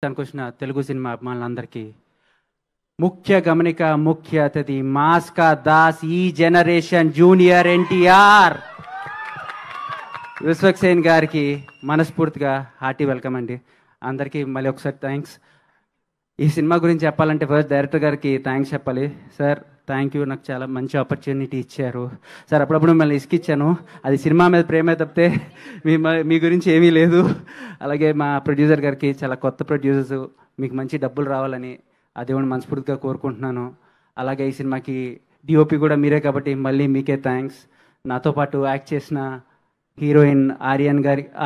అనుకొచ్చిన Telugu cinema అభిమానులందరికీ ముఖ్య గమనిక, ముఖ్య అతిథి మాస్కా దాస్, ఈ జనరేషన్ జూనియర్ ఎన్టీఆర్ విశ్వక్సేన్ గారికి మనస్ఫూర్తిగా హార్టీ వెల్కమ్ అండి. అందరికీ మళ్ళీ ఒకసారి థ్యాంక్స్. ఈ సినిమా గురించి చెప్పాలంటే ఫస్ట్ డైరెక్టర్ గారికి థ్యాంక్స్ చెప్పాలి. సార్ థ్యాంక్ యూ, నాకు చాలా మంచి ఆపర్చునిటీ ఇచ్చారు సార్. అప్పుడప్పుడు మిమ్మల్ని ఇసుకిచ్చాను, అది సినిమా మీద ప్రేమే తప్పితే మీ గురించి ఏమీ లేదు. అలాగే మా ప్రొడ్యూసర్ గారికి, చాలా కొత్త ప్రొడ్యూసర్స్, మీకు మంచి డబ్బులు రావాలని ఆ దేవుని మనస్ఫూర్తిగా కోరుకుంటున్నాను. అలాగే ఈ సినిమాకి డిఓపి కూడా మీరే కాబట్టి మళ్ళీ మీకే థ్యాంక్స్. నాతో పాటు యాక్ట్ చేసిన హీరోయిన్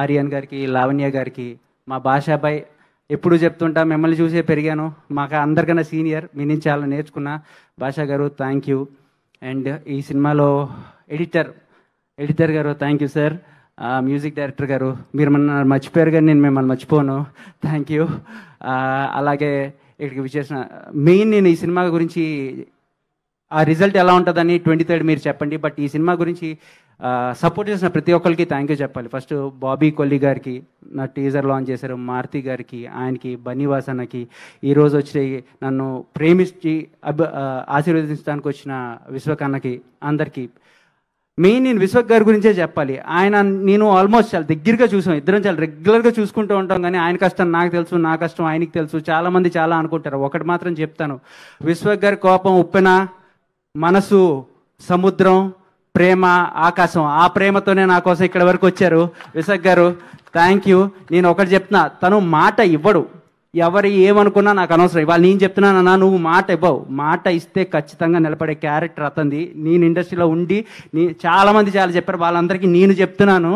ఆర్యన్ గారికి, లావణ్య గారికి, మా భాషాబాయ్, ఎప్పుడు చెప్తుంటా మిమ్మల్ని చూసే పెరిగాను, మాకు అందరికన్నా సీనియర్, మీ నుంచి చాలా నేర్చుకున్నా. భాషా గారు థ్యాంక్ యూ. అండ్ ఈ సినిమాలో ఎడిటర్ గారు thank you sir. Music director గారు, మీరు మన మర్చిపోయారు కానీ నేను మిమ్మల్ని మర్చిపోను, థ్యాంక్ యూ. అలాగే ఇక్కడికి విచ్చేసిన మెయిన్, నేను ఈ సినిమా గురించి ఆ రిజల్ట్ ఎలా ఉంటుందని 23rd మీరు చెప్పండి. బట్ ఈ సినిమా గురించి సపోర్ట్ చేసిన ప్రతి ఒక్కరికి థ్యాంక్ యూ చెప్పాలి. ఫస్ట్ బాబీ కొల్లి గారికి, నా టీజర్ లాంచ్ చేశారు, మారుతి గారికి, ఆయనకి, బన్నీవాస్ అన్నకి, ఈరోజు వచ్చి నన్ను ప్రేమించి ఆశీర్వదించడానికి వచ్చిన విశ్వక్ అన్నకి, అందరికీ. మెయిన్ నేను విశ్వక్ గారి గురించే చెప్పాలి. ఆయన నేను ఆల్మోస్ట్ చాలా దగ్గరగా చూసాం, ఇద్దరం చాలా రెగ్యులర్గా చూసుకుంటూ ఉంటాం. కానీ ఆయన కష్టం నాకు తెలుసు, నా కష్టం ఆయనకి తెలుసు. చాలామంది చాలా అనుకుంటారు. ఒకటి మాత్రం చెప్తాను, విశ్వక్ గారి కోపం ఉప్పెన, మనసు సముద్రం, ప్రేమ ఆకాశం. ఆ ప్రేమతోనే నా కోసం ఇక్కడ వరకు వచ్చారు విశ్వక్ గారు, థ్యాంక్ యూ. నేను ఒకటి చెప్తున్నా, తను మాట ఇవ్వడు, ఎవరు ఏమనుకున్నా నాకు అనవసరం. ఇవాళ నేను చెప్తున్నానన్నా, నువ్వు మాట ఇవ్వవు. మాట ఇస్తే ఖచ్చితంగా నిలబడే క్యారెక్టర్ అతంది. నేను ఇండస్ట్రీలో ఉండి చాలామంది చాలా చెప్పారు, వాళ్ళందరికీ నేను చెప్తున్నాను,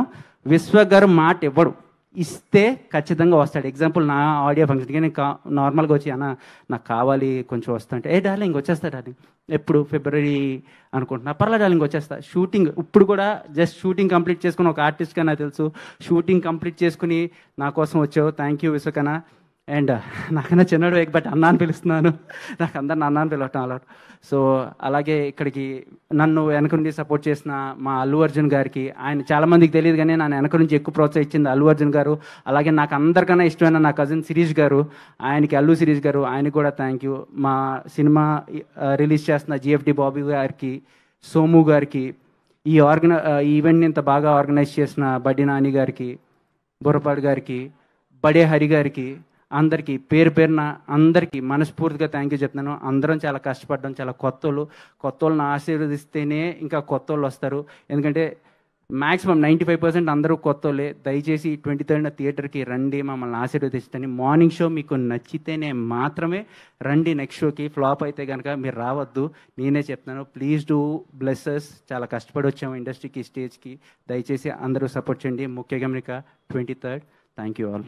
విశ్వక్ గారు మాట ఇవ్వడు, ఇస్తే ఖచ్చితంగా వస్తాడు. ఎగ్జాంపుల్, నా ఆడియో ఫంక్షన్కి నేను నార్మల్గా వచ్చి, అన్న నాకు కావాలి కొంచెం వస్తుంటే, ఏ డార్లింగ్ వచ్చేస్తా డార్లింగ్, ఎప్పుడు ఫిబ్రవరి అనుకుంటున్నా, పర్లేదు డార్లింగ్ వచ్చేస్తా. షూటింగ్ ఇప్పుడు కూడా జస్ట్ షూటింగ్ కంప్లీట్ చేసుకుని, ఒక ఆర్టిస్ట్గా నాకు తెలుసు, షూటింగ్ కంప్లీట్ చేసుకుని నా కోసం వచ్చావు, థ్యాంక్ యూ విశ్వకన్న. అండ్ నాకన్నా చిన్నడు, బట్ అన్న అని పిలుస్తున్నాను, నాకు అందరిని అన్న అని పిలవటం అలవాటు. సో అలాగే ఇక్కడికి నన్ను వెనక నుండి సపోర్ట్ చేసిన మా అల్లు అర్జున్ గారికి, ఆయన చాలామందికి తెలియదు కానీ నన్ను వెనక నుంచి ఎక్కువ ప్రోత్సహించింది అల్లు అర్జున్ గారు. అలాగే నాకు అందరికన్నా ఇష్టమైన నా కజిన్ శిరీష్ గారు, ఆయనకి, అల్లు శిరీష్ గారు, ఆయనకి కూడా థ్యాంక్ యూ. మా సినిమా రిలీజ్ చేస్తున్న జిఎఫ్డి బాబీ గారికి, సోము గారికి, ఈ ఈవెంట్ని ఇంత బాగా ఆర్గనైజ్ చేసిన బడ్డి నాని గారికి, బుర్రపాడు గారికి, బడే హరి గారికి, అందరికీ పేరు పేరున అందరికీ మనస్ఫూర్తిగా థ్యాంక్ యూ చెప్తున్నాను. అందరం చాలా కష్టపడ్డాం, చాలా కొత్త వాళ్ళని ఆశీర్వదిస్తేనే ఇంకా కొత్త వాళ్ళు వస్తారు. ఎందుకంటే మ్యాక్సిమం 95% అందరూ కొత్త వాళ్ళే. దయచేసి 23rd థియేటర్కి రండి, మమ్మల్ని ఆశీర్వదిస్తని. మార్నింగ్ షో మీకు నచ్చితేనే మాత్రమే రండి, నెక్స్ట్ షోకి. ఫ్లాప్ అయితే కనుక మీరు రావద్దు, నేనే చెప్తున్నాను. Please do blesses. చాలా కష్టపడి వచ్చాము ఇండస్ట్రీకి, స్టేజ్కి. దయచేసి అందరూ సపోర్ట్ చేయండి. ముఖ్య గమనిక 23rd. Thank you all.